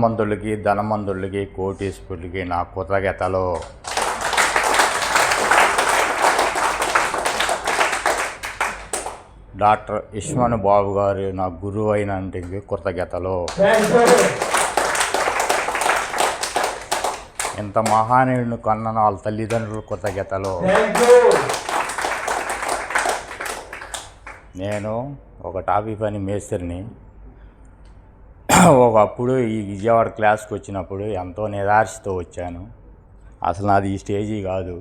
మందులకి ధనమందులకి కోటీశ్వరులకి నా కృతజ్ఞతలు. డాక్టర్ ఇష్మాన్ బాబు గారు నా గురువు అయినందుకు కృతజ్ఞతలు. ఇంత మహానీయుడిని కన్న వాళ్ళ తల్లిదండ్రులు కృతజ్ఞతలు. నేను ఒక టాపీ పని మేస్త్రిని. ఒకప్పుడు ఈ విజయవాడ క్లాస్కి వచ్చినప్పుడు ఎంతో నిరాశతో వచ్చాను. అసలు నాది ఈ స్టేజీ కాదు.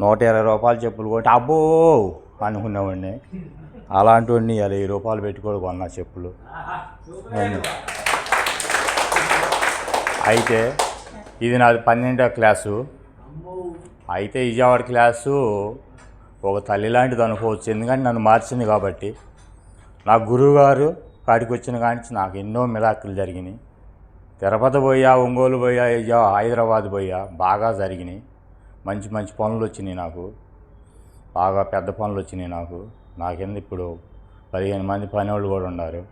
120 రూపాయలు చెప్పులు కొట్టి అబ్బో అనుకునేవాడిని. అలాంటి వాడిని 1000 రూపాయలు పెట్టుకోడు కొన్నా చెప్పులు. అయితే ఇది నాది 12వ క్లాసు. అయితే విజయవాడ క్లాసు ఒక తల్లి లాంటిది అనుకోవచ్చు, ఎందుకంటే నన్ను మార్చింది కాబట్టి. నా గురువుగారు కాడికి వచ్చిన కానించి నాకు ఎన్నో మిరాకిల్ జరిగినాయి. తిరుపతి పోయా, ఒంగోలు పోయా, హైదరాబాద్ పోయా, బాగా జరిగినాయి. మంచి మంచి పనులు వచ్చినాయి నాకు, బాగా పెద్ద పనులు వచ్చినాయి నాకు. నాకింద ఇప్పుడు 15 మంది పనివాళ్ళు కూడా ఉన్నారు.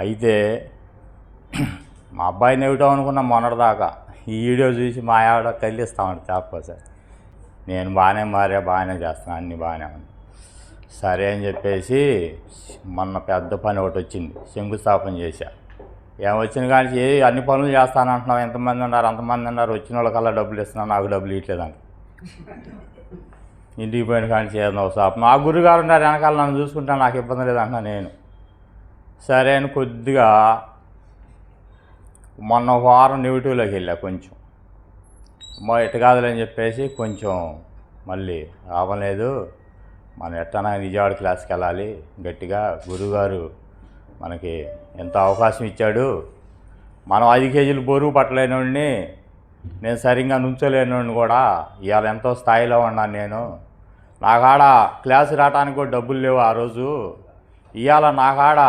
అయితే మా అబ్బాయిని ఇవ్వటం అనుకున్నా మొన్నటిదాకా. ఈ వీడియో చూసి మా ఆవిడ తల్లిస్తామంట తప్ప. నేను బాగానే చేస్తాను, అన్నీ బాగానే ఉంది. సరే అని చెప్పేసి మొన్న పెద్ద పని ఒకటి వచ్చింది, శంకుస్థాపన చేశా. ఏమొచ్చిన కానీ అన్ని పనులు చేస్తానంటున్నావు, ఎంతమంది ఉన్నారు అంతమంది ఉన్నారు, వచ్చిన వాళ్ళకల్లా డబ్బులు ఇస్తున్నాను, నాకు డబ్బులు ఇవ్వట్లేదంట. ఇంటికి పోయిన కానీ చేయను ఒక షాప్. మా గురుగారు ఉన్నారు వెనకాల, నన్ను చూసుకుంటాను, నాకు ఇబ్బంది లేదంటున్నా నేను. సరే అని కొద్దిగా మొన్న ఒక వారం నెగిటివ్లోకి వెళ్ళా. కొంచెం ఎట్టు కాదులని చెప్పేసి కొంచెం మళ్ళీ రావలేదు. మనం ఎట్టనా విజయవాడ క్లాస్కి వెళ్ళాలి గట్టిగా. గురువుగారు మనకి ఎంత అవకాశం ఇచ్చాడు. మనం 5 కేజీలు బరువు పట్టలేనివాడిని, నేను సరిగ్గా నుంచోలేనివాడిని కూడా ఇవాళ ఎంతో స్థాయిలో ఉన్నాను నేను. నా కాడ క్లాసు రావడానికి కూడా డబ్బులు లేవు ఆ రోజు. ఇవాళ నా కాడ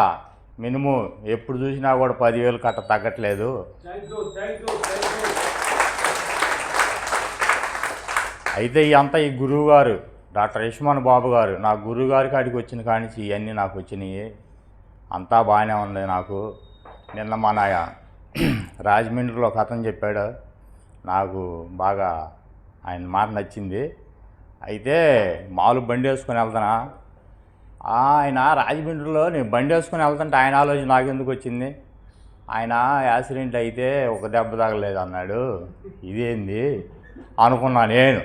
మినిమం ఎప్పుడు చూసినా కూడా 10,000 కట్ట తగ్గట్లేదు. అయితే అంతా ఈ గురువుగారు డాక్టర్ ఇష్మాన్ బాబు గారు, నా గురువుగారి కాడికి వచ్చిన కానించి ఇవన్నీ నాకు వచ్చినాయి. అంతా బాగానే ఉంది నాకు. నిన్న మన రాజమండ్రిలో ఒక అతను చెప్పాడు, నాకు బాగా ఆయన మాట నచ్చింది. అయితే మామూలు బండి వేసుకొని వెళ్తానా, ఆయన రాజమండ్రిలో నేను బండి వేసుకొని వెళ్తుంటే ఆయన ఆలోచన నాకెందుకు వచ్చింది. ఆయన యాక్సిడెంట్ అయితే ఒక దెబ్బ తగలేదు అన్నాడు. ఇదేంది అనుకున్నా నేను.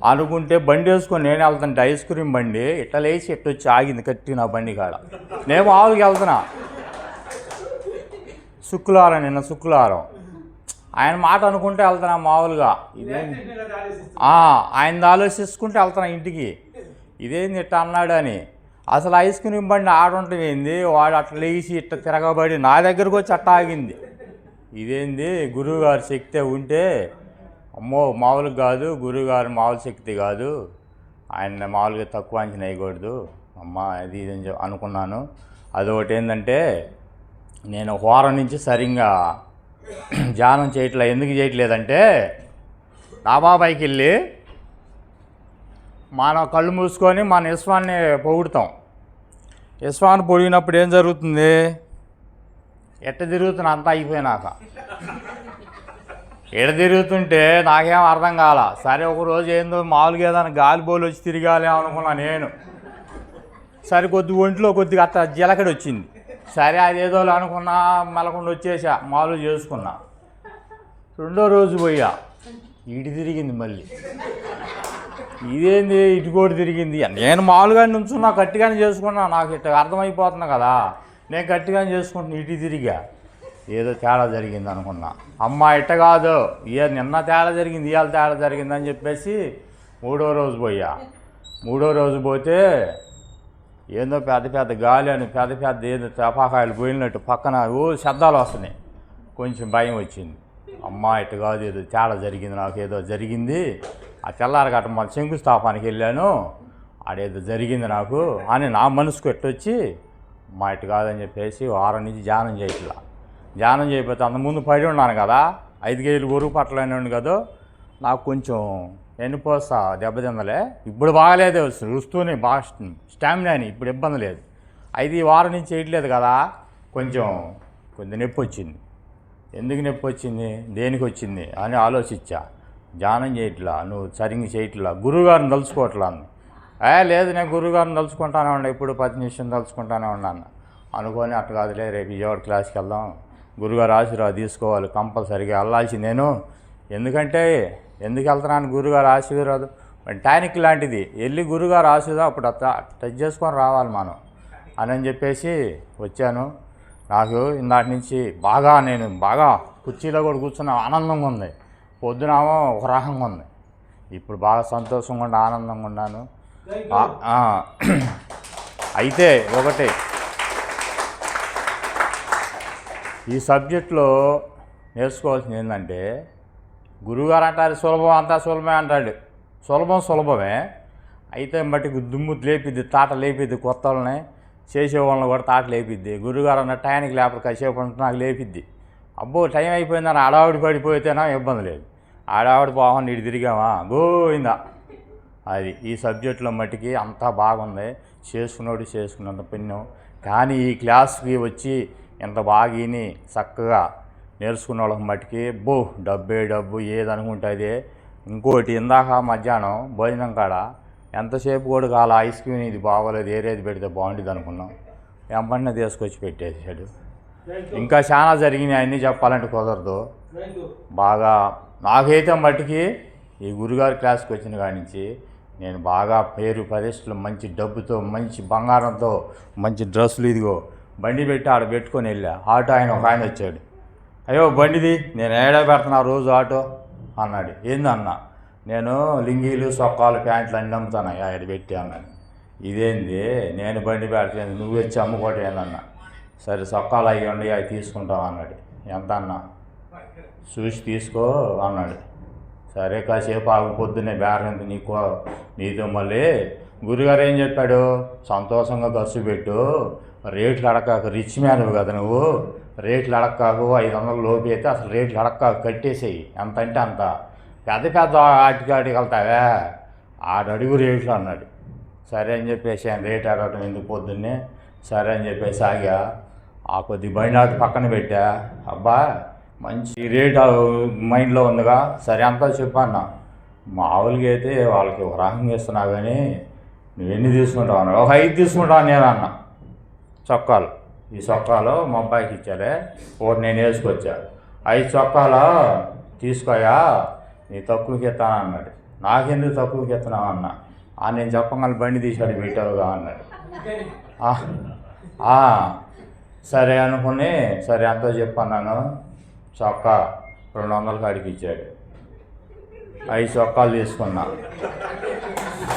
అనుకుంటే బండి వేసుకొని నేను వెళ్తుంటే ఐస్ క్రీమ్ బండి ఇట్లా లేచి ఇట్లా వచ్చి ఆగింది కట్టి నా బండి కాడ. నేను మామూలుగా వెళ్తున్నా, శుక్రవారం, నిన్న శుక్రవారం. ఆయన మాట అనుకుంటే వెళ్తున్నా మామూలుగా. ఇదేంది ఆయన ఆలోచించుకుంటే వెళ్తున్నా ఇంటికి. ఇదేంది ఇట్లా అన్నాడు అని. అసలు ఐస్ క్రీమ్ బండి ఆడుంటుంది, వాడు అట్లా లేచి ఇట్లా తిరగబడి నా దగ్గరకు వచ్చి అట్లా ఆగింది. ఇదేంది గురువుగారి శక్తి ఉంటే, అమ్మో మామూలుగా కాదు, గురువుగారు మామూలు శక్తి కాదు, ఆయన మామూలుగా తక్కువ అంచనా వేయకూడదు అమ్మ, అది ఇది అని అనుకున్నాను. అదొకటి ఏంటంటే, నేను వారం నుంచి సరిగ్గా ధ్యానం చేయట్లే. ఎందుకు చేయట్లేదంటే, డాబాపైకి వెళ్ళి మనం కళ్ళు మూసుకొని మన విశ్వాన్ని పొగుడుతాం. విశ్వాన్ని పొగిడినప్పుడు ఏం జరుగుతుంది, ఎట్ట తిరుగుతున్నా అంతా అయిపోయినాక ఎడ తిరుగుతుంటే నాకేం అర్థం కాల. సరే ఒకరోజు ఏందో మామూలుగా ఏదైనా గాలిబోలు వచ్చి తిరగాలి అనుకున్నా నేను. సరే ఒంట్లో కొద్దిగా అట్లా జీలకడి వచ్చింది. సరే అదేదో అనుకున్నా, మలకుండా వచ్చేసా, మామూలు చేసుకున్నా. 2వ రోజు పోయా, ఇటు తిరిగింది మళ్ళీ. ఇదేంది ఇటు కూడా తిరిగింది. నేను మామూలుగా నుంచున్నా, గట్టిగానే చేసుకున్నా, నాకు ఇట్లా అర్థమైపోతుంది కదా, నేను గట్టిగానే చేసుకుంటున్నా, ఇటు తిరిగా. ఏదో తేడా జరిగింది అనుకున్నా. అమ్మ ఇట్ట కాదు, నిన్న తేడా జరిగింది, ఇవాళ తేడా జరిగింది అని చెప్పేసి 3వ రోజు పోయా. 3వ రోజు పోతే ఏందో పెద్ద గాలి అని పెద్ద ఏదో తపాకాయలు పోయినట్టు పక్కన శబ్దాలు వస్తున్నాయి. కొంచెం భయం వచ్చింది. అమ్మ ఇట్ట కాదు, ఏదో తేడా జరిగింది, నాకు ఏదో జరిగింది. ఆ తెల్లారగట్ట మన శంకుస్థాపనకి వెళ్ళాను, ఆడేదో జరిగింది నాకు అని నా మనసుకు ఎట్టొచ్చి, మా ఇట్టు కాదని చెప్పేసి వారం నుంచి ధ్యానం చేయట్లా. ధ్యానం చేయకపోతే అంతకుముందు పడి ఉన్నాను కదా, 5 కేజీలు బరువు పట్టలేని కదా, నాకు కొంచెం ఎన్నిపోస్తా దెబ్బతిందలే. ఇప్పుడు బాగాలేదు, రుస్తూనే బాగా స్టామినా అని, ఇప్పుడు ఇబ్బంది లేదు. అయితే ఈ వారం నుంచి చేయట్లేదు కదా, కొంచెం కొంచెం నొప్పి వచ్చింది. ఎందుకు నొప్పి వచ్చింది, దేనికి వచ్చింది అని ఆలోచించా. ధ్యానం చేయట్లా, నువ్వు సరిగ్గా చేయట్లా, గురువుగారిని తలుచుకోవట్లా అంది. లేదు నేను గురువుగారిని తలుచుకుంటానే ఉన్నా, ఇప్పుడు 10 నిమిషం తలుచుకుంటానే ఉన్నాను అనుకొని, అట్లా కాదులే రేపు విజయవాడ క్లాస్కి వెళ్దాం, గురుగారు ఆశీర్వాదం తీసుకోవాలి, కంపల్సరిగా వెళ్ళాల్సింది నేను. ఎందుకంటే ఎందుకు వెళ్తున్నాను, గురుగారు ఆశీర్వాదం టానిక్ లాంటిది, వెళ్ళి గురుగారు ఆశీర్వాదం అప్పుడు టచ్ చేసుకొని రావాలి మనం అని చెప్పేసి వచ్చాను. నాకు ఇందాటి నుంచి నేను బాగా కుర్చీలో కూడా కూర్చున్న ఆనందంగా ఉంది. పొద్దునేమో ఒక రకంగా ఉంది, ఇప్పుడు బాగా సంతోషంగా ఉండి ఆనందంగా ఉన్నాను. అయితే ఒకటి, ఈ సబ్జెక్టులో నేర్చుకోవాల్సింది ఏంటంటే, గురువుగారు అంటారు సులభం, అంతా సులభమే అంటాడు. సులభమే అయితే మట్టికి దుమ్ము లేపిద్ది, తాట లేపిద్ది, కొత్త వాళ్ళని చేసేవాళ్ళని కూడా తాట లేపిద్ది. గురువుగారు అన్న టైంకి లేకపోతే కాసేపు అంటే నాకు లేపిద్ది. అబ్బో టైం అయిపోయిందని ఆడావిడి పడిపోతేనా ఇబ్బంది లేదు, ఆడావిడి పోకుండా ఇటు తిరిగామా గోయిందా. అది ఈ సబ్జెక్టులో మట్టికి అంతా బాగుంది, చేసుకున్నంత పుణ్యం. కానీ ఈ క్లాస్కి వచ్చి ఇంత బాగా విని చక్కగా నేర్చుకున్న వాళ్ళకి మట్టికి డబ్బు ఏదనుకుంటుంది. ఇంకోటి, ఇందాక మధ్యాహ్నం భోజనం కాడ ఎంతసేపు కూడా కాల ఐస్ క్రీమ్ ఇది బాగోలేదు, ఏరేది పెడితే బాగుండేది అనుకున్నాం, ఎంపన్న తీసుకొచ్చి పెట్టేసాడు. ఇంకా చాలా జరిగినాయి, అన్నీ చెప్పాలంటే కుదరదు. బాగా నాకైతే మట్టికి ఈ గురుగారి క్లాస్కి వచ్చిన కాడి నుంచి నేను బాగా పేరు ప్రతిష్టలు, మంచి డబ్బుతో, మంచి బంగారంతో, మంచి డ్రెస్సులు, ఇదిగో బండి పెట్టి ఆడ పెట్టుకొని వెళ్ళా. ఆటో ఒక ఆయన వచ్చాడు, అయ్యో బండిది నేను ఏడా పెడుతున్నా రోజు ఆటో అన్నాడు. ఏందన్నా, నేను లింగీలు, సొక్కాలు, ప్యాంట్లు అన్నీ అమ్ముతాను ఆడ పెట్టి అన్నాడు. ఇదేంది, నేను బండి పెడతాను, నువ్వు వచ్చి అమ్ముకోవటం ఏందన్నా. సరే సొక్కాలు అవి ఉండి అవి తీసుకుంటాం అన్నాడు. ఎంత అన్నా, చూసి తీసుకో అన్నాడు. సరే కాసేపు ఆగు, పొద్దున్నే బేరం ఎంత నీతో మళ్ళీ గురుగారు ఏం చెప్పాడు, సంతోషంగా ఖర్చు పెట్టు, రేట్లు అడక్కాకు, రిచ్ మ్యాన్వి కదా నువ్వు, రేట్లు అడక్కాకు, 500 లోపు అయితే అసలు రేట్లు అడక్కాకు, కట్టేసేయి, ఎంత అంటే అంత, పెద్ద ఆటికి వెళ్తావే, అడుగు రేట్లు అన్నాడు. సరే అని చెప్పేసి ఆయన రేట్ అడగటం ఎందుకు పొద్దున్నే, సరే అని చెప్పేసి ఆగా ఆ కొద్ది బండి ఆట పక్కన పెట్టా. అబ్బా మంచి రేట్ మైండ్లో ఉందిగా, సరే అంతా చెప్పన్నా. మామూలుగా అయితే వాళ్ళకి ఒక రకంగా ఇస్తున్నా కానీ నువ్వెన్ని తీసుకుంటావు అన్నాడు. ఒక 5 తీసుకుంటాను నేను అన్నా. చొక్కాలు, ఈ చొక్కాలు మా అబ్బాయికి ఇచ్చారే, ఒకటి నేను వేసుకొచ్చా, 5 చొక్కాలు తీసుకోయా, నీ తక్కువకి ఇస్తాను అన్నాడు. నాకెందుకు తక్కువకి ఇస్తున్నావు అన్నా. నేను చెప్పగలను బండి తీసాడు పెట్టావుగా అన్నాడు. సరే అనుకుని, సరే అంతా చెప్పన్నాను. చొక్కా 200 కాడికి ఇచ్చాడు. 5 చొక్కాలు తీసుకున్నా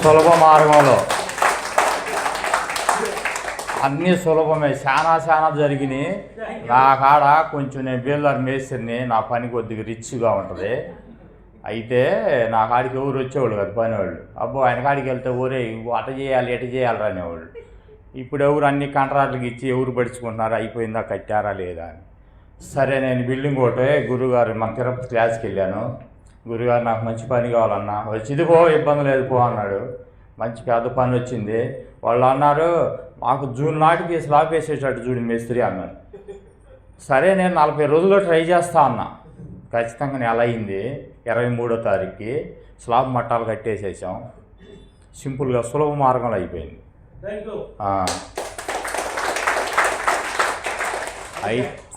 సులభ మార్గంలో. అన్నీ సులభమే, చాలా జరిగినాయి. నా కాడ కొంచెం నేను బిల్డర్ మేస్త్రిని, నా పని కొద్దిగా రిచ్గా ఉంటుంది. అయితే నా కాడికి ఎవరు వచ్చేవాళ్ళు కదా పనివాళ్ళు. అబ్బో ఆయన కాడికి వెళ్తే ఊరే అట చేయాలి ఎట చేయాలి అనేవాళ్ళు. ఇప్పుడు ఎవరు అన్ని కాంట్రాక్టులకు ఇచ్చి ఎవరు పడుచుకుంటున్నారు, అయిపోయిందా కట్టారా లేదా అని. సరే నేను బిల్డింగ్ ఒకటే గురుగారు మన తిరుపతి క్లాస్కి వెళ్ళాను. గురుగారు నాకు మంచి పని కావాలన్నా, వచ్చింది పో ఇబ్బంది లేదు పో అన్నాడు. మంచి పెద్ద పని వచ్చింది. వాళ్ళు అన్నారు మాకు జూన్ నాటికి స్లాబ్ వేసేటట్టు చూడు మేస్త్రి అన్నాడు. సరే నేను 40 రోజుల్లో ట్రై చేస్తా అన్నా. ఖచ్చితంగా నెల అయింది. 23వ తారీఖుకి స్లాబ్ మట్టాలు కట్టేసేసాం. సింపుల్గా సులభ మార్గంలో అయిపోయింది.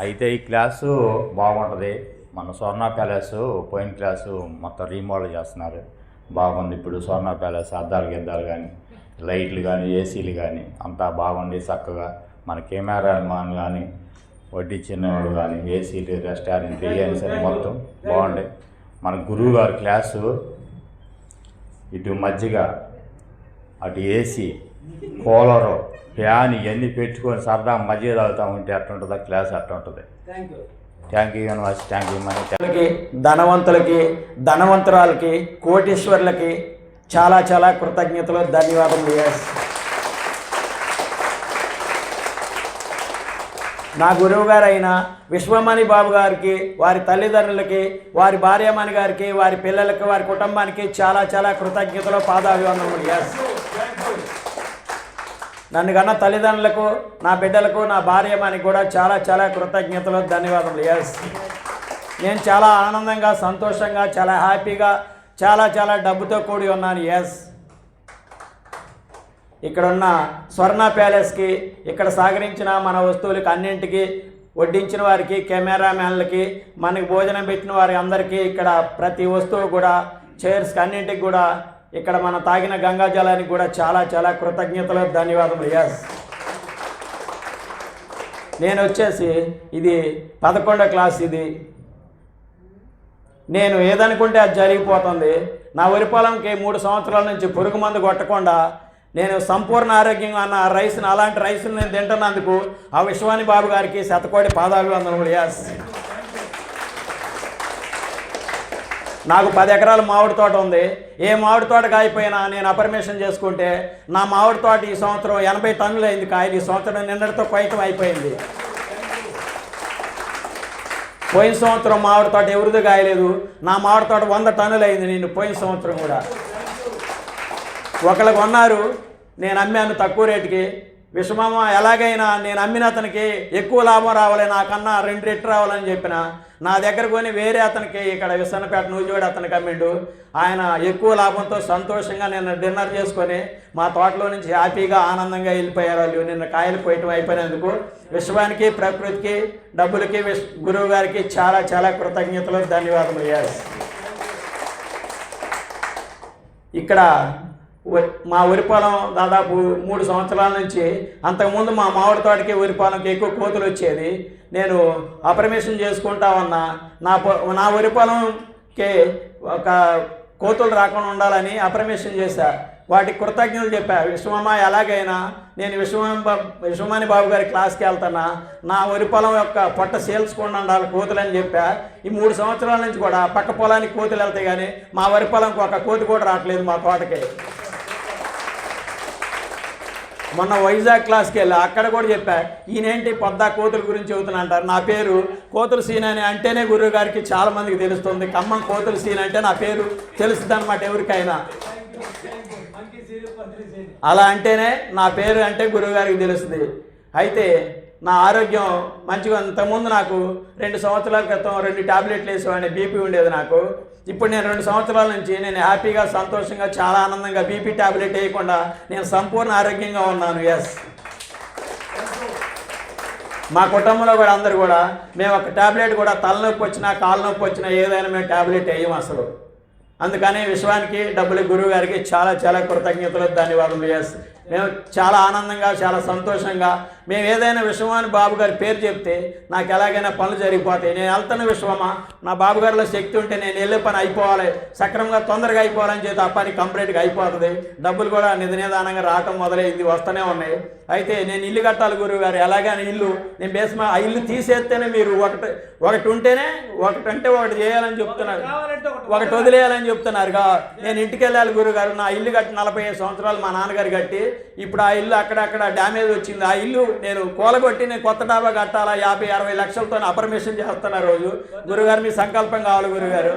అయితే ఈ క్లాసు బాగుంటుంది. మన స్వర్ణ ప్యాలెస్ పోయిన క్లాసు మొత్తం రీమోడల్ చేస్తున్నారు, బాగుంది. ఇప్పుడు స్వర్ణ ప్యాలెస్ అద్దాలు గిద్దాలు కానీ, లైట్లు కానీ, ఏసీలు కానీ అంతా బాగుంది చక్కగా. మన కెమెరా మాన్ కానీ, వడ్డించినవాడు కానీ, ఏసీలు, రెస్టారెంట్ బిర్యానీ సరే మొత్తం బాగుండే. మన గురువు గారి క్లాసు ఇటు మజ్జిగ, అటు ఏసీ, కూలరు, ఫ్యాన్ ఇవన్నీ పెట్టుకొని సరదా మజ్జిగ తాగుతూ ఉంటే అట్టుంటుంది క్లాస్, అట్టుంటుంది. Thank you university, thank you money. ధనవంతులకి, ధనవంతురాలకి, కోటీశ్వర్లకి చాలా కృతజ్ఞతలు, ధన్యవాదాలు. నా గురువు గారు అయిన విశ్వమణి బాబు గారికి, వారి తల్లిదండ్రులకి, వారి భార్యమణి గారికి, వారి పిల్లలకి, వారి కుటుంబానికి చాలా కృతజ్ఞతలు, పాదాభివందనములు. నన్ను కన్నా తల్లిదండ్రులకు, నా బిడ్డలకు, నా భార్యమానికి కూడా చాలా చాలా కృతజ్ఞతలు, ధన్యవాదాలు. ఎస్, నేను చాలా ఆనందంగా, సంతోషంగా, చాలా హ్యాపీగా, చాలా చాలా డబ్బుతో కూడి ఉన్నాను. ఎస్, ఇక్కడ ఉన్న స్వర్ణ ప్యాలెస్కి, ఇక్కడ సహకరించిన మన వస్తువులకి అన్నింటికి, వడ్డించిన వారికి, కెమెరామ్యాన్లకి, మనకి భోజనం పెట్టిన వారి అందరికీ, ఇక్కడ ప్రతి వస్తువు కూడా, చైర్స్కి అన్నింటికి కూడా, ఇక్కడ మనం తాగిన గంగా జలానికి కూడా చాలా చాలా కృతజ్ఞతలు, ధన్యవాదములు. ఎస్, నేను వచ్చేసి ఇది 11వ క్లాస్. ఇది నేను ఏదనుకుంటే అది జరిగిపోతుంది. నా వరి పొలంకి 3 సంవత్సరాల నుంచి పురుగు మందు కొట్టకుండా నేను సంపూర్ణ ఆరోగ్యంగా అన్న రైస్ని, అలాంటి రైస్ని నేను తింటున్నందుకు ఆ విశ్వాని బాబు గారికి శతకోటి పాదాభివందనములు. ఎస్, నాకు 10 ఎకరాల మామిడి తోట ఉంది. ఏ మామిడి తోట కాయిపోయినా నేను అపర్మేషన్ చేసుకుంటే నా మామిడి తోట ఈ సంవత్సరం 80 టన్నులు అయింది కాయలు. ఈ సంవత్సరం నిన్నటితో కొయ్యటం అయిపోయింది. పోయిన సంవత్సరం మామిడి తోట ఎవరిది కాయలేదు. నా మామిడి తోట 100 టన్నులు అయింది. నేను పోయిన సంవత్సరం కూడా ఒకళ్ళు కొన్నారు, నేను అమ్మాను తక్కువ రేటుకి. విశ్వమామ ఎలాగైనా నేను అమ్మిన అతనికి ఎక్కువ లాభం రావాలి, నాకన్నా 2 రెట్లు రావాలని చెప్పిన. నా దగ్గర కొని వేరే అతనికి ఇక్కడ విసన్నపేట నూజివాడ అతనికి అమ్మిండు. ఆయన ఎక్కువ లాభంతో సంతోషంగా నిన్న డిన్నర్ చేసుకొని మా తోటలో నుంచి హ్యాపీగా ఆనందంగా వెళ్ళిపోయారు వాళ్ళు. నిన్న కాయలు పోయటం అయిపోయినందుకు విశ్వానికి, ప్రకృతికి, డబ్బులకి, గురువు గారికి చాలా చాలా కృతజ్ఞతలు, ధన్యవాదములు. ఎస్, ఇక్కడ మా వరి పొలం దాదాపు 3 సంవత్సరాల నుంచి, అంతకుముందు మా మామిడి తోటకి వరి పొలంకి ఎక్కువ కోతులు వచ్చేది. నేను అపర్మేషన్ చేసుకుంటా ఉన్నా. నా వరి పొలంకి ఒక కోతులు రాకుండా ఉండాలని అపర్మేషన్ చేశా. వాటికి కృతజ్ఞతలు చెప్పా. విశ్వమ్మ ఎలాగైనా నేను విశ్వమాని బాబు గారి క్లాస్కి వెళ్తున్నా, నా వరి పొలం యొక్క పొట్ట సేల్చుకుండా ఉండాలి కోతులని చెప్పా. ఈ 3 సంవత్సరాల నుంచి కూడా పక్క పొలానికి కోతులు వెళ్తాయి, కానీ మా వరి పొలంకి ఒక కోతి కూడా రావట్లేదు మా తోటకి. మొన్న వైజాగ్ క్లాస్కి వెళ్ళా, అక్కడ కూడా చెప్పా, ఈయనేంటి పొద్దా కోతుల గురించి చెబుతున్నా అంటారు. నా పేరు కోతుల సీన్ అని అంటేనే గురువు గారికి చాలామందికి తెలుస్తుంది. ఖమ్మం కోతుల సీన్ అంటే నా పేరు తెలుస్తుంది అనమాట ఎవరికైనా. అలా అంటేనే నా పేరు అంటే గురువు గారికి తెలుస్తుంది. అయితే నా ఆరోగ్యం మంచిగా, అంతకుముందు నాకు 2 సంవత్సరాల క్రితం 2 టాబ్లెట్లు వేసేవాడిని, బీపీ ఉండేది నాకు. ఇప్పుడు నేను 2 సంవత్సరాల నుంచి నేను హ్యాపీగా, సంతోషంగా, చాలా ఆనందంగా, బీపీ టాబ్లెట్ వేయకుండా నేను సంపూర్ణ ఆరోగ్యంగా ఉన్నాను. ఎస్, మా కుటుంబంలో కూడా అందరూ కూడా మేము ఒక టాబ్లెట్ కూడా తలనొప్పి వచ్చినా, కాలు నొప్పి వచ్చినా ఏదైనా మేము టాబ్లెట్ వేయం అసలు. అందుకని విశ్వానికి, డబ్బులు, గురువు గారికి చాలా చాలా కృతజ్ఞతలు, ధన్యవాదములు. ఎస్, మేము చాలా ఆనందంగా, చాలా సంతోషంగా, మేము ఏదైనా విశ్వమాని బాబు గారి పేరు చెప్తే నాకు ఎలాగైనా పనులు జరిగిపోతాయి. నేను వెళ్తాను విశ్వమా, నా బాబు గారిలో శక్తి ఉంటే నేను వెళ్ళే పని అయిపోవాలి, సక్రమంగా తొందరగా అయిపోవాలని చెప్పి ఆ పని కంప్లీట్గా అయిపోతుంది. డబ్బులు కూడా నిదానంగా రావటం మొదలైంది, వస్తూనే ఉన్నాయి. అయితే నేను ఇల్లు కట్టాలి గురువు గారు, ఎలాగైనా ఇల్లు నేను ఆ ఇల్లు తీసేస్తేనే మీరు ఒకటి ఉంటేనే ఒకటి చేయాలని చెప్తున్నారు, ఒకటి వదిలేయాలని చెప్తున్నారుగా. నేను ఇంటికి వెళ్ళాలి గురువు గారు. నా ఇల్లు కట్టి 45 సంవత్సరాలు మా నాన్నగారు కట్టి, ఇప్పుడు ఆ ఇల్లు అక్కడక్కడ డ్యామేజ్ వచ్చింది. ఆ ఇల్లు నేను కూలగొట్టి నేను కొత్త డాబా కట్టాలా, 50-60 లక్షలతో అపర్మేషన్ చేస్తున్నా రోజు. గురుగారు మీ సంకల్పం కావాలి గురుగారు.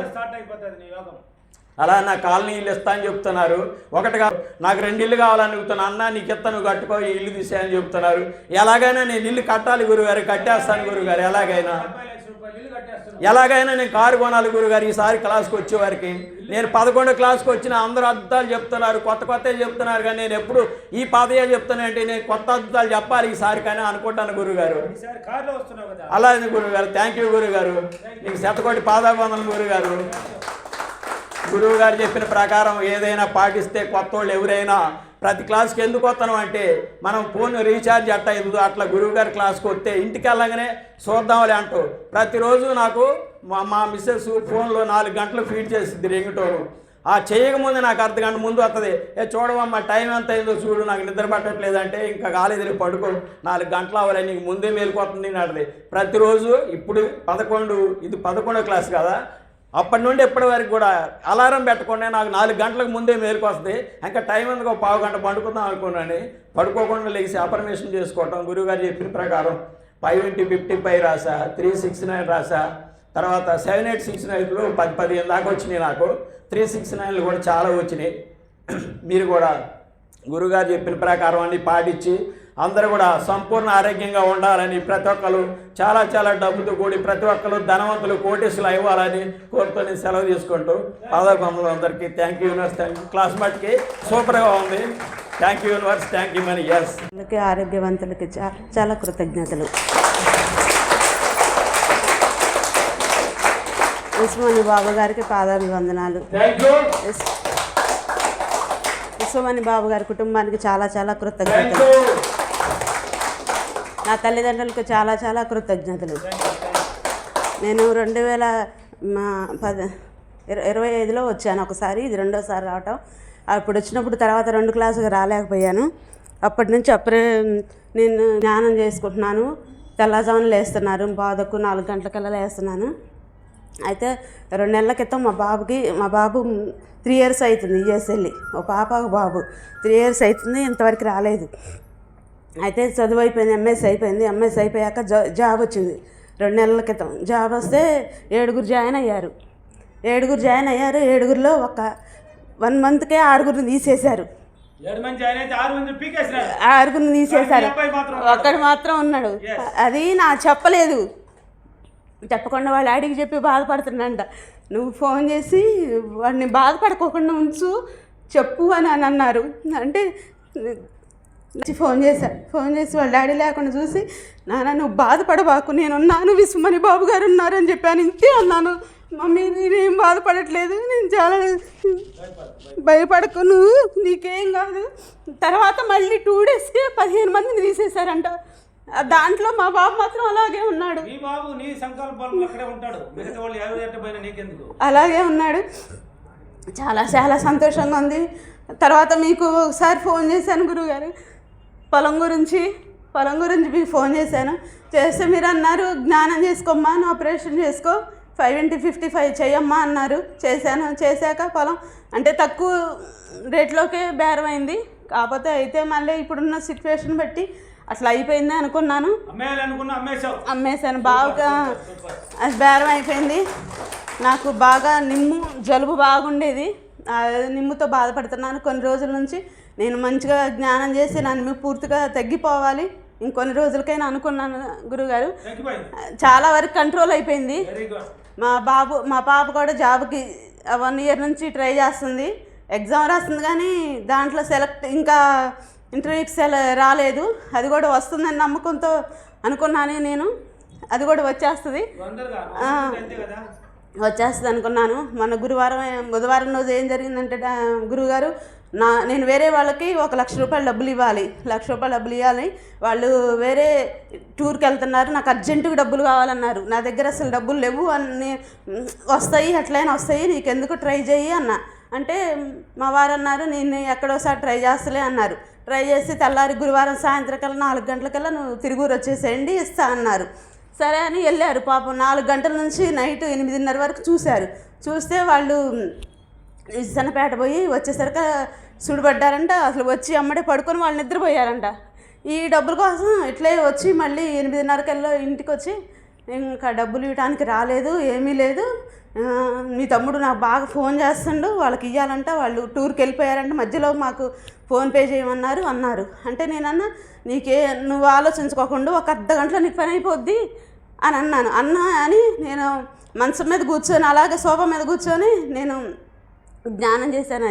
అలా నా కాలనీ ఇల్లు ఇస్తా అని చెప్తున్నారు. ఒకటిగా నాకు 2 ఇల్లు కావాలని చెప్తున్నా. అన్న నీకు ఇస్తా, నువ్వు కట్టుకో, ఈ ఇల్లు తీసేయని చెప్తున్నారు. ఎలాగైనా నేను ఇల్లు కట్టాలి గురుగారు, కట్టేస్తాను గురుగారు. ఎలాగైనా నేను కారు కొనాలి గురుగారు. ఈసారి క్లాస్కి వచ్చేవారికి నేను 11వ క్లాస్కి వచ్చిన అందరూ అద్భుతాలు చెప్తున్నారు, కొత్త చెప్తున్నారు, కానీ నేను ఎప్పుడు ఈ పాతయే చెప్తానంటే నేను కొత్త అద్భుతాలు చెప్పాలి ఈసారి కానీ అనుకుంటాను గురుగారు. అలాగే గురుగారు, థ్యాంక్ యూ గురుగారు, నీకు శతకోటి పాదాభివందనలు గురుగారు. గురువు గారు చెప్పిన ప్రకారం ఏదైనా పాటిస్తే కొత్త వాళ్ళు ఎవరైనా ప్రతి క్లాస్కి ఎందుకు వస్తాను అంటే మనం ఫోన్ రీఛార్జ్ అట్లా గురువుగారి క్లాస్కి వస్తే ఇంటికి వెళ్ళగానే చూద్దామని అంటూ ప్రతిరోజు నాకు మా మిస్సెస్ ఫోన్లో 4 గంటలు ఫీడ్ చేసింది రింగ్టోను. ఆ చేయకముందే నాకు అర్ధ గంట ముందు వస్తుంది, చూడవమ్మా టైం ఎంత అయిందో చూడు, నాకు నిద్ర పట్టట్లేదంటే ఇంకా కాలేదు పడుకో, 4 గంటలు అవ్వాలి, నీకు ముందే మేలుకొస్తుంది నాటిది ప్రతిరోజు. ఇప్పుడు 11వ క్లాస్ కదా, అప్పటి నుండి ఎప్పటి వరకు కూడా అలారం పెట్టకుండా నాకు 4 గంటలకు ముందే మేలుకు వస్తుంది. ఇంకా టైం ఎందుకు 1/2 గంట పండుకుందాం అనుకున్నాను. పడుకోకుండా లేచి అఫర్మేషన్ చేసుకోవటం, గురువుగారు చెప్పిన ప్రకారం 5 × 55 రాసా, 369 రాసా, తర్వాత 7869లో 10-15 దాకా వచ్చినాయి నాకు. 369 కూడా చాలా వచ్చినాయి. మీరు కూడా గురుగారు చెప్పిన ప్రకారం అన్ని పాటించి అందరూ కూడా సంపూర్ణ ఆరోగ్యంగా ఉండాలని, ప్రతి ఒక్కరు చాలా చాలా డబ్బుతో కూడి ప్రతి ఒక్కరు ధనవంతులు కోటీసులు అవ్వాలని కోరుతూ నేను సెలవు తీసుకుంటూ పాదకొందలు అందరికీ thank you universe, thank you. Class మట్టికి సూపర్గా ఉంది. Thank you universe, thank you money. Yes, ఆరోగ్యవంతులకి చాలా కృతజ్ఞతలు. విశ్వమణి బాబు గారికి పాదాభివందనాలు. విశ్వమణి బాబు గారి కుటుంబానికి చాలా చాలా కృతజ్ఞతలు. నా తల్లిదండ్రులకు చాలా చాలా కృతజ్ఞతలు. నేను 2025లో వచ్చాను ఒకసారి, ఇది రెండోసారి రావటం. అప్పుడు వచ్చినప్పుడు తర్వాత 2 క్లాసులకు రాలేకపోయాను. అప్పటి నుంచి నేను జ్ఞానం చేసుకుంటున్నాను. తెల్లవారుజామున లేస్తున్నారు, 4 గంటలకల్లా లేస్తున్నాను. అయితే 2 నెలల క్రితం మా బాబు 3 years అవుతుంది యూఎస్ వెళ్ళి. ఒక పాప ఒక బాబు 3 years అవుతుంది, ఇంతవరకు రాలేదు. అయితే చదువు అయిపోయింది, ఎంఎస్ అయిపోయింది. ఎంఎస్ అయిపోయాక జాబ్ వచ్చింది 2 నెలల క్రితం. జాబ్ వస్తే 7 జాయిన్ అయ్యారు. 7గురిలో ఒక 1 monthకే 6 తీసేశారు. 6 తీసేశారు, ఒక్కడు మాత్రం ఉన్నాడు. అది నా చెప్పలేదు, చెప్పకుండా వాళ్ళ డాడీకి చెప్పి బాధపడుతున్నాంట. నువ్వు ఫోన్ చేసి వాడిని బాధపడుకోకుండా ఉంచు చెప్పు అని అన్నారు. అంటే ఫోన్ చేసి వాళ్ళ డాడీ లేకుండా చూసి, నాన్న నువ్వు బాధపడబాకు, నేనున్నాను, విశ్వమణి బాబు గారు ఉన్నారని చెప్పాను. ఇంతే అన్నాను. మమ్మీ నేనేం బాధపడట్లేదు, నేను చాలా భయపడకు, నువ్వు నీకేం కాదు. తర్వాత మళ్ళీ 2 daysకే 15 మందిని తీసేశారంట. దాంట్లో మా బాబు మాత్రం అలాగే ఉన్నాడు. అలాగే ఉన్నాడు. చాలా చాలా సంతోషంగా ఉంది. తర్వాత మీకు ఒకసారి ఫోన్ చేశాను గురువుగారు, పొలం గురించి మీకు ఫోన్ చేస్తే మీరు అన్నారు జ్ఞానం చేసుకోమ్మా, ఆపరేషన్ చేసుకో, 5x55 చేయమ్మా అన్నారు. చేశాక పొలం అంటే తక్కువ రేట్లోకే బేరమైంది. కాకపోతే అయితే మళ్ళీ ఇప్పుడున్న సిచ్యువేషన్ బట్టి అట్లా అయిపోయింది అనుకున్నాను. అమ్మేశాను. బాగా అది బేరం అయిపోయింది. నాకు బాగా జలుబు బాగుండేది, నిమ్ముతో బాధపడుతున్నాను కొన్ని రోజుల నుంచి. నేను మంచిగా జ్ఞానం చేసి నా నిమ్ము పూర్తిగా తగ్గిపోవాలి ఇంకొన్ని రోజులకైనా అనుకున్నాను గురుగారు. చాలా వరకు కంట్రోల్ అయిపోయింది. మా పాప కూడా జాబ్కి 1 year నుంచి ట్రై చేస్తుంది. ఎగ్జామ్ రాస్తుంది కానీ దాంట్లో ఇంకా ఇంటర్వ్యూకి రాలేదు. అది కూడా వస్తుందని నమ్మకంతో అనుకున్నాను నేను. అది కూడా వచ్చేస్తుంది అనుకున్నాను. మన బుధవారం రోజు ఏం జరిగిందంటే గురువుగారు, నేను వేరే వాళ్ళకి 1 లక్ష రూపాయలు డబ్బులు ఇవ్వాలి. 1 లక్ష రూపాయలు డబ్బులు ఇవ్వాలి. వాళ్ళు వేరే టూర్కి వెళ్తున్నారు, నాకు అర్జెంటుగా డబ్బులు కావాలన్నారు. నా దగ్గర అసలు డబ్బులు లేవు, అన్నీ వస్తాయి, ఎట్లయినా వస్తాయి, నీకెందుకు ట్రై చేయి అన్న. అంటే మా వారు అన్నారు నేను ఎక్కడోసారి ట్రై చేస్తలే అన్నారు. ట్రై చేసి తెల్లారి గురువారం సాయంత్రం కల్లా 4 గంటలకల్లా నువ్వు తిరుగురు వచ్చేసేయండి ఇస్తా అన్నారు. సరే అని వెళ్ళారు. పాపం 4 గంటల నుంచి నైట్ 8:30 వరకు చూస్తే వాళ్ళు సన్నపేట పోయి వచ్చేసరికి సుడిపడ్డారంట. అసలు వచ్చి అమ్మడే పడుకొని వాళ్ళు నిద్రపోయారంట. ఈ డబ్బుల కోసం ఇట్లే వచ్చి మళ్ళీ 8:30 ఇంటికి వచ్చి ఇంకా డబ్బులు ఇవ్వడానికి రాలేదు, ఏమీ లేదు, మీ తమ్ముడు నాకు బాగా ఫోన్ చేస్తుండు, వాళ్ళకి ఇవ్వాలంట, వాళ్ళు టూర్కి వెళ్ళిపోయారంట, మధ్యలో మాకు ఫోన్పే చేయమన్నారు అన్నారు. అంటే నేనన్నా నువ్వు ఆలోచించుకోకుండా 1 అర్ధ గంటలో నీకు పని అయిపోద్ది అని అన్నాను. అని నేను మంచం మీద కూర్చొని అలాగే సోఫా మీద కూర్చొని నేను జ్ఞానం చేశాను.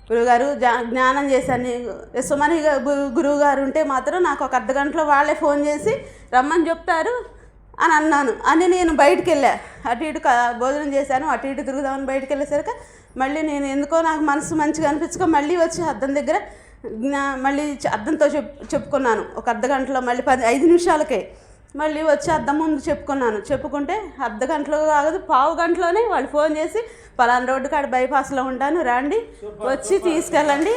గురువుగారు జ్ఞానం చేశాను. విశ్వమణి గురువుగారు ఉంటే మాత్రం నాకు 1 అర్ధ గంటలో వాళ్ళే ఫోన్ చేసి రమ్మని చెప్తారు అని అన్నాను. అని నేను బయటికి వెళ్ళా, అటు ఇటు భోజనం చేశాను, అటు ఇటు తిరుగుదామని బయటికి వెళ్ళేసరికి మళ్ళీ నేను ఎందుకో నాకు మనసు మంచిగా అనిపించుకో మళ్ళీ వచ్చి అద్దం దగ్గర మళ్ళీ అద్దంతో చెప్పుకున్నాను. 1 అర్ధ గంటలో మళ్ళీ 5 నిమిషాలకే మళ్ళీ వచ్చి అద్దం ముందు చెప్పుకుంటే అర్ధ గంటలో కాదు 1/2 గంటలోనే వాళ్ళు ఫోన్ చేసి పలానా రోడ్డు కాడ బైపాస్లో ఉంటాను రండి వచ్చి తీసుకెళ్ళండి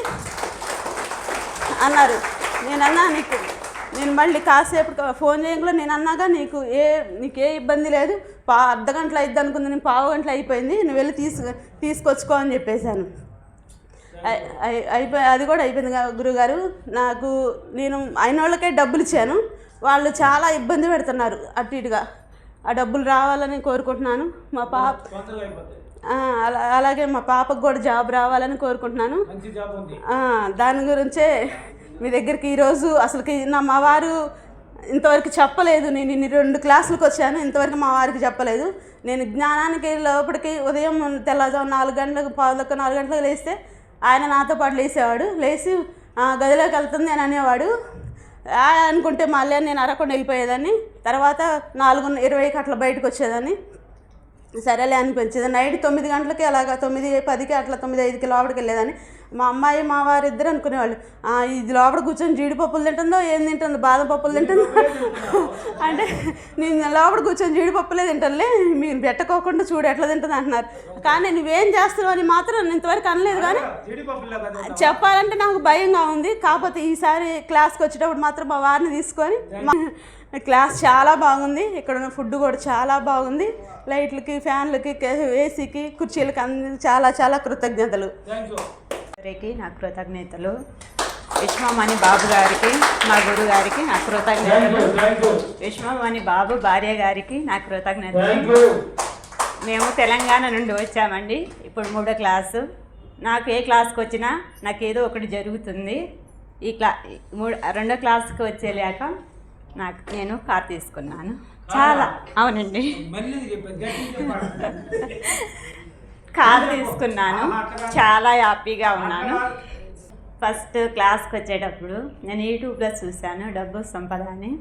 అన్నారు. నేనన్నా నేను మళ్ళీ కాసేపు ఫోన్ చేయకుండా నేను అన్నాగా నీకు ఏ ఇబ్బంది లేదు, అర్ధ గంటలో అయిద్ది అనుకుంది, నేను 1/2 గంటలో అయిపోయింది, నువ్వు వెళ్ళి తీసుకొచ్చుకో అని చెప్పేశాను. అది కూడా అయిపోయింది గురువుగారు. నేను అయిన వాళ్ళకే డబ్బులు ఇచ్చాను, వాళ్ళు చాలా ఇబ్బంది పెడుతున్నారు అటు ఇటుగా. ఆ డబ్బులు రావాలని కోరుకుంటున్నాను. మా పాప అలాగే మా పాపకు కూడా జాబ్ రావాలని కోరుకుంటున్నాను. దాని గురించే మీ దగ్గరికి ఈరోజు అసలుకి మా వారు ఇంతవరకు చెప్పలేదు. నేను ఇన్ని 2 క్లాసులకు వచ్చాను, ఇంతవరకు మా వారికి చెప్పలేదు. నేను జ్ఞానానికి లోపలికి ఉదయం తెల్లవారు 4 గంటలకు 4 గంటలకు లేస్తే ఆయన నాతో పాటు లేసేవాడు. లేచి గదిలోకి వెళ్తుంది అని అనేవాడు. అనుకుంటే మళ్ళీ నేను అరకుండా వెళ్ళిపోయేదాన్ని. తర్వాత 4:20కి అట్లా బయటకు వచ్చేదాన్ని. సరేలే అనిపించేది. నైట్ 9 గంటలకి అలాగా 9:10కి అట్లా 9:05కి లోపలికి వెళ్ళేదాన్ని. మా అమ్మాయి మా వారు ఇద్దరు అనుకునేవాళ్ళు, ఇది లోపల కూర్చొని జీడిపప్పులు తింటుందో ఏం తింటుందో, బాదం పప్పులు తింటుందో అంటే నేను లోపల కూర్చొని జీడిపప్పులే తింటానులే, మీరు పెట్టకోకుండా చూడు ఎట్లా తింటుంది అంటున్నారు. కానీ నువ్వేం చేస్తావు అని మాత్రం నేను ఇంతవరకు అనలేదు. కానీ చెప్పాలంటే నాకు భయంగా ఉంది. కాకపోతే ఈసారి క్లాస్కి వచ్చేటప్పుడు మాత్రం మా వారిని తీసుకొని క్లాస్ చాలా బాగుంది. ఇక్కడ ఉన్న ఫుడ్ కూడా చాలా బాగుంది. లైట్లకి, ఫ్యాన్లకి, ఏసీకి, కుర్చీలకి అన్ని చాలా చాలా కృతజ్ఞతలు. నా కృతజ్ఞతలు. విశ్వమణి బాబు గారికి, మా గురువు గారికి నా కృతజ్ఞతలు. విశ్వమణి బాబు భార్య గారికి నా కృతజ్ఞతలు. మేము తెలంగాణ నుండి వచ్చామండి. ఇప్పుడు 3వ క్లాసు. నాకు ఏ క్లాస్కి వచ్చినా నాకు ఏదో ఒకటి జరుగుతుంది. ఈ 2వ క్లాస్కి వచ్చేలాక నేను కార్ తీసుకున్నాను. చాలా అవునండి, కార్ తీసుకున్నాను. చాలా హ్యాపీగా ఉన్నాను. ఫస్ట్ క్లాస్కి వచ్చేటప్పుడు నేను యూట్యూబ్లో చూశాను డబ్బు సంపద అని.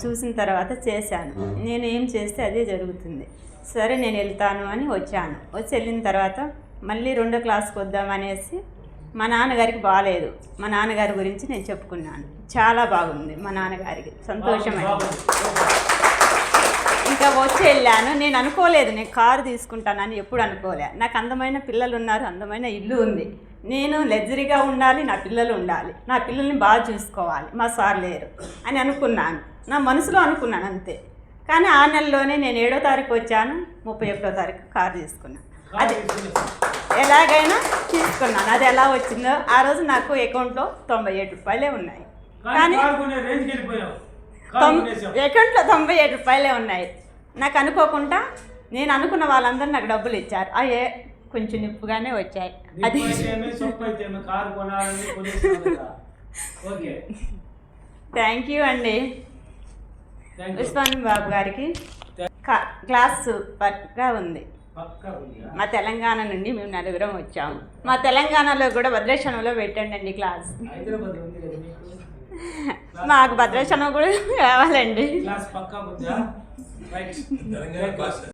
చూసిన తర్వాత చేశాను. నేను ఏం చేస్తే అదే జరుగుతుంది. సరే నేను వెళ్తాను అని వచ్చాను. వెళ్ళిన తర్వాత మళ్ళీ 2వ క్లాస్కి వద్దామనేసి మా నాన్నగారికి బాగాలేదు. మా నాన్నగారి గురించి నేను చెప్పుకున్నాను. చాలా బాగుంది మా నాన్నగారికి, సంతోషమైంది. ఇంకా వచ్చి వెళ్ళాను. నేను అనుకోలేదు నేను కారు తీసుకుంటానని, ఎప్పుడు అనుకోలే. నాకు అందమైన పిల్లలు ఉన్నారు, అందమైన ఇల్లు ఉంది. నేను లగ్జరీగా ఉండాలి, నా పిల్లలు ఉండాలి, నా పిల్లల్ని బాగా చూసుకోవాలి, మా సార్ లేరు అని అనుకున్నాను. నా మనసులో అనుకున్నాను అంతే. కానీ ఆ నెలలోనే నేను 7వ తారీఖు వచ్చాను, 31వ తారీఖు కారు తీసుకున్నాను. అది ఎలాగైనా తీసుకున్నాను. అది ఎలా వచ్చిందో ఆ రోజు నాకు అకౌంట్లో 97 రూపాయలే ఉన్నాయి. కానీ అకౌంట్లో 97 రూపాయలే ఉన్నాయి. నాకు అనుకోకుండా నేను అనుకున్న వాళ్ళందరూ నాకు డబ్బులు ఇచ్చారు. అయ్యే కొంచెం నిప్పుగానే వచ్చాయి. అది థ్యాంక్ యూ అండి విశ్వాని బాబు గారికి. క్లాస్ సూపర్గా ఉంది. మా తెలంగాణ నుండి మేము 4 వచ్చాము. మా తెలంగాణలో కూడా భద్రాచలంలో పెట్టండి క్లాస్. మాకు భద్రాచలం కూడా కావాలండి.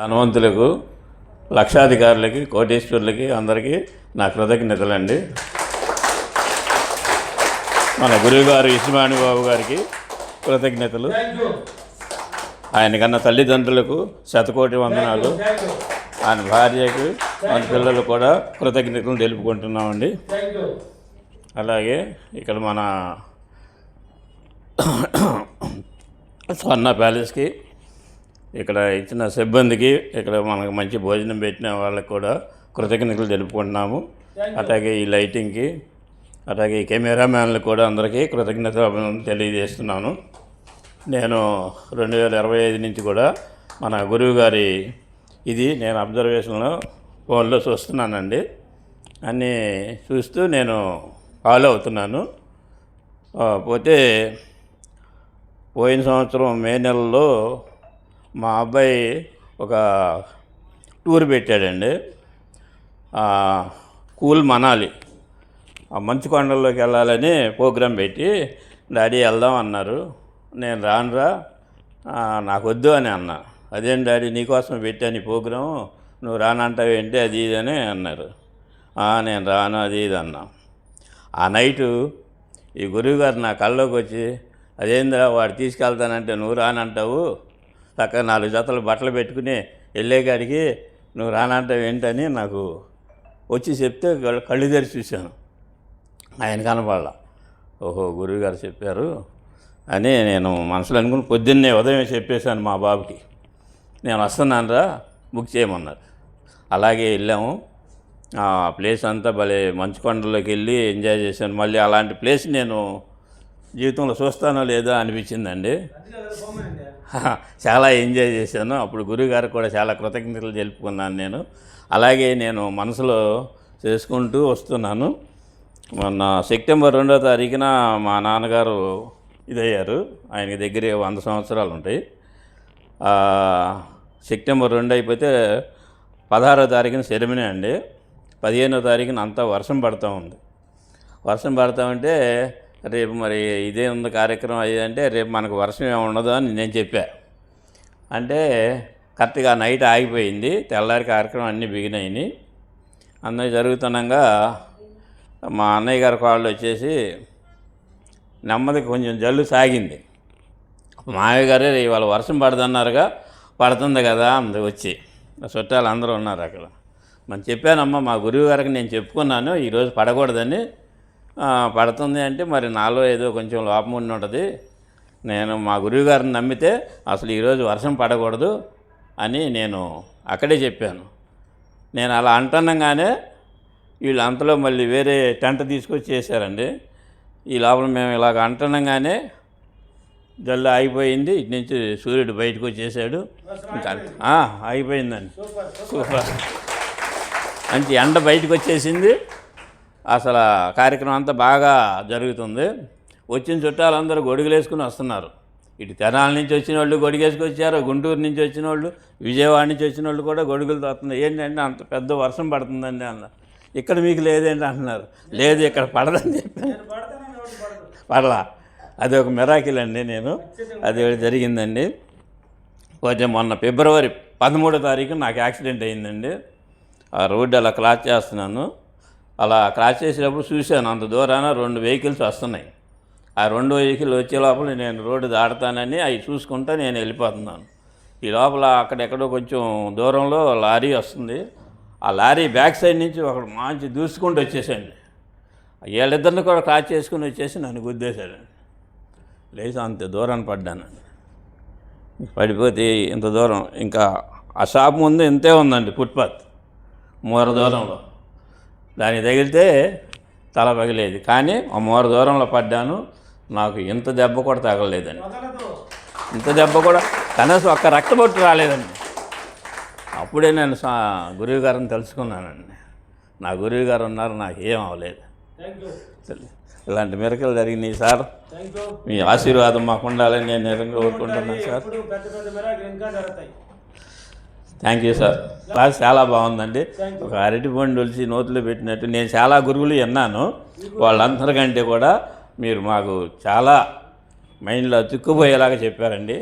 ధనవంతులకు, లక్షాధికారులకి, కోటీశ్వరులకి అందరికీ నా కృతజ్ఞతలండి. మన గురువుగారు విశ్వమణి బాబు గారికి కృతజ్ఞతలు. ఆయన కన్నా తల్లిదండ్రులకు శతకోటి వందనాలు. ఆయన భార్యకు, మన పిల్లలు కూడా కృతజ్ఞతలు తెలుపుకుంటున్నామండి. అలాగే ఇక్కడ మన స్వర్ణ ప్యాలెస్కి, ఇక్కడ ఇచ్చిన సిబ్బందికి, ఇక్కడ మనకు మంచి భోజనం పెట్టిన వాళ్ళకి కూడా కృతజ్ఞతలు తెలుపుకుంటున్నాము. అలాగే ఈ లైటింగ్కి, అలాగే ఈ కెమెరామ్యాన్లకు కూడా అందరికీ కృతజ్ఞతలు తెలియజేస్తున్నాను. నేను 2025 నుంచి కూడా మన గురువు గారి ఇది నేను అబ్జర్వేషన్లో ఫోన్లో చూస్తున్నానండి. అన్నీ చూస్తూ నేను ఫాలో అవుతున్నాను. పోతే పోయిన సంవత్సరం మే నెలలో మా అబ్బాయి ఒక టూర్ పెట్టాడండి. కూల్ మనాలి, ఆ మంచు కొండల్లోకి వెళ్ళాలని ప్రోగ్రాం పెట్టి డాడీ వెళ్దాం అన్నారు. నేను రానురా, నాకు వద్దు అని అన్నా. అదేం డాడీ నీకోసం పెట్టాను ఈ ప్రోగ్రాం, నువ్వు రానంటావేంటి అది ఇది అని అన్నారు. నేను రాను అది ఇది అన్నా. ఆ నైటు ఈ గురువుగారు నా కళ్ళలోకి వచ్చి, అదేందా వాడు తీసుకెళ్తానంటే నువ్వు రానంటావు, చక్కగా 4 జతలు బట్టలు పెట్టుకుని వెళ్ళేగాడికి నువ్వు రానంటావు ఏంటని నాకు వచ్చి చెప్తే కళ్ళు తెరిచి చూశాను. ఆయన కనపడాల. ఓహో గురువుగారు చెప్పారు అని నేను మనసులో అనుకుని పొద్దున్నే ఉదయం చెప్పేశాను మా బాబుకి, నేను వస్తున్నానురా బుక్ చేయమన్నారు. అలాగే వెళ్ళాము. ఆ ప్లేస్ అంతా భలే మంచు కొండలోకి వెళ్ళి ఎంజాయ్ చేశాను. మళ్ళీ అలాంటి ప్లేస్ నేను జీవితంలో చూస్తానో లేదో అనిపించిందండి. చాలా ఎంజాయ్ చేశాను. అప్పుడు గురువుగారికి కూడా చాలా కృతజ్ఞతలు తెలుపుకున్నాను నేను. అలాగే నేను మనసులో చేసుకుంటూ వస్తున్నాను. మొన్న సెప్టెంబర్ 2వ తారీఖున మా నాన్నగారు ఇదయ్యారు. ఆయనకి దగ్గర 100 సంవత్సరాలు ఉంటాయి. సెప్టెంబర్ 2 అయిపోతే 16వ తారీఖున సెరమనీ అండి. 15వ తారీఖున అంతా వర్షం పడుతూ ఉంది. వర్షం పడతా ఉంటే రేపు మరి ఇదే ఉంది కార్యక్రమం అది అంటే రేపు మనకు వర్షం ఏమి ఉండదు అని నేను చెప్పా. అంటే కరెక్ట్గా నైట్ ఆగిపోయింది. తెల్లారి కార్యక్రమం అన్నీ బిగినాయి. అన్నీ జరుగుతుండగా మా అన్నయ్య గారి కాళ్ళు వచ్చేసి నెమ్మదిగా కొంచెం జల్లు సాగింది. మావయ్య గారే ఇవాళ వర్షం పడుతున్నారుగా, పడుతుంది కదా అందు వచ్చి చుట్టాలు అందరూ ఉన్నారు అక్కడ. మనం చెప్పానమ్మా మా గురువు గారికి నేను చెప్పుకున్నాను ఈరోజు పడకూడదని. పడుతుంది అంటే మరి నాలో ఏదో కొంచెం లోపం ఉండి ఉంటుంది. నేను మా గురువు గారిని నమ్మితే అసలు ఈరోజు వర్షం పడకూడదు అని నేను అక్కడే చెప్పాను. నేను అలా అంటున్నాగానే వీళ్ళు అంతలో మళ్ళీ వేరే టెంట్ తీసుకొచ్చి చేశారండి. ఈ లోపల మేము ఇలాగ అంటున్నాగానే జల్లు ఆగిపోయింది. ఇటు నుంచి సూర్యుడు బయటకు వచ్చేసాడు. ఇంకా అయిపోయిందండి. సూపర్. మంచి ఎండ బయటకు వచ్చేసింది. అసలు కార్యక్రమం అంతా బాగా జరుగుతుంది. వచ్చిన చుట్టాలందరూ గొడుగులు వేసుకుని వస్తున్నారు. ఇటు తెనాలి నుంచి వచ్చిన వాళ్ళు గొడుగేసుకు వచ్చారు, గుంటూరు నుంచి వచ్చిన వాళ్ళు, విజయవాడ నుంచి వచ్చిన వాళ్ళు కూడా గొడుగులతో వస్తున్నారు. ఏంటంటే అంత పెద్ద వర్షం పడుతుందండి అన్న. ఇక్కడ మీకు లేదేంటి అంటున్నారు. లేదు ఇక్కడ పడదని చెప్పాను. పడలా. అది ఒక మిరాకిల్ అండి. అది జరిగిందండి. కొంచెం మొన్న ఫిబ్రవరి 13వ తారీఖు నాకు యాక్సిడెంట్ అయిందండి. ఆ రోడ్డు అలా క్రాస్ చేస్తున్నాను. అలా క్రాస్ చేసేటప్పుడు చూశాను అంత దూరాన 2 వెహికల్స్ వస్తున్నాయి. ఆ 2 వెహికల్ వచ్చే లోపల నేను రోడ్డు దాటుతానని అవి చూసుకుంటా నేను వెళ్ళిపోతున్నాను. ఈ లోపల అక్కడెక్కడో కొంచెం దూరంలో లారీ వస్తుంది. ఆ లారీ బ్యాక్ సైడ్ నుంచి ఒకడు మంచి దూసుకుంటూ వచ్చేసండి. వీళ్ళిద్దరిని కూడా క్రాస్ చేసుకుని వచ్చేసి నన్ను గుద్దేశాడండి. లేచి అంత దూరాన్ని పడ్డానండి. పడిపోతే ఇంత దూరం ఇంకా ఆ షాప్ ముందు ఇంతే ఉందండి ఫుట్పాత్ మూర దూరంలో. దానికి తగిలితే తల పగిలేది. కానీ ఆ మూర దూరంలో పడ్డాను. నాకు ఇంత దెబ్బ కూడా తగలలేదండి. ఇంత దెబ్బ కూడా కనీసం ఒక్క రక్తబొట్టు రాలేదండి. అప్పుడే నేను గురువు గారిని తెలుసుకున్నానండి. నా గురువు గారు ఉన్నారు, నాకు ఏం అవ్వలేదు. ఇలాంటి మిరకలు జరిగినాయి సార్. మీ ఆశీర్వాదం మాకు ఉండాలని నేను నిజంగా కోరుకుంటున్నాను sir. Thank you sir. Class చాలా బాగుందండి. ఒక అరటి పండు ఒలిచి నోట్లో పెట్టినట్టు నేను చాలా గురువులు విన్నాను. వాళ్ళందరికంటే కూడా మీరు మాకు చాలా మైండ్లో అతుక్కుపోయేలాగా చెప్పారండి.